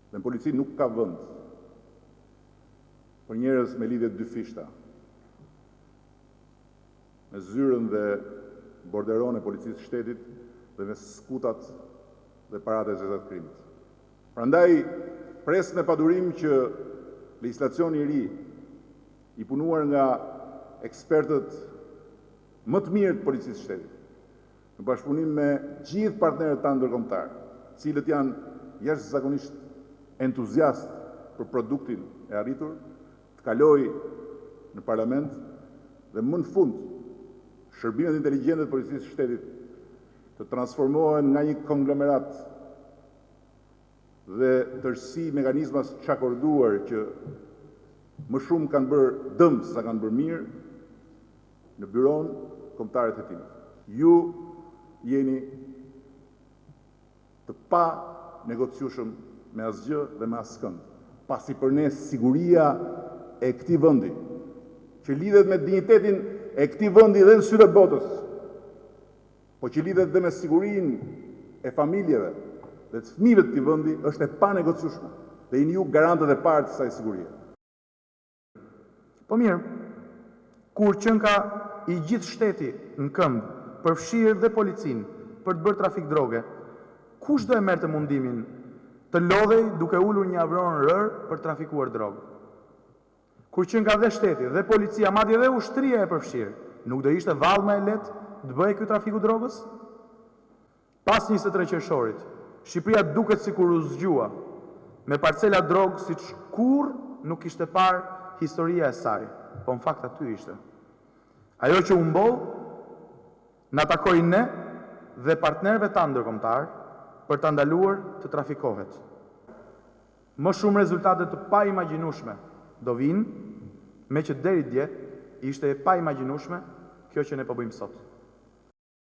Dhe në polici nuk ka vend për njerëz me lidhje dy fishta, me zyrën dhe borderon e policisë shtetit dhe me skutat dhe paratë e zezat krimit. Prandaj, pres në padurim që legislacioni i ri i punuar nga ekspertët më të mirë të policisë shtetit, në bashkëpunim me gjithë partnerët tanë ndërkombëtar, cilët janë jashtëzakonisht entuziast për produktin e arritur, të kalojë në parlament dhe më në fund shërbimet inteligjente të policisë së shtetit të transformohen nga një konglomerat dhe tërësi mekanizmas çakorduar që më shumë kanë bërë dëm sa kanë bërë mirë në byron kombëtare të hetimit. Ju jeni të pa negociueshëm me asgjë dhe me askënd, pasi për ne siguria e këtij vendi, që lidhet me dinjitetin e këtij vendi dhe në sytë e botës, po që lidhet dhe me sigurinë e familjeve dhe të fëmijëve të këtij vendi, është e pa negociueshme dhe jeni ju garantët e parë të kësaj sigurie. Po mirë, kur qënë ka i gjithë shteti në këmbë, përfshirë dhe policinë për të bërë trafik droge, kush do e merrte mundimin të lodhej duke ulur një avron rër për trafikuar drogë? Kur qënë ka dhe shteti dhe policia, madje dhe ushtria e përfshirë, nuk do ishte vallë më e lehtë të bëhej ky trafiku drogës? Pas 23 qershorit, Shqipëria duket sikur u zgjua me parcela drogë siç kurrë nuk kishte parë historia e saj, po në fakt aty ishte. Ajo që u mboll na takoi ne dhe partnerëve tanë ndërkombëtar për ta ndaluar të trafikohet. Më shumë rezultate të pa imagjinueshme do vinë, me që deri dje ishte e pa imagjinueshme kjo që ne po bëjmë sot.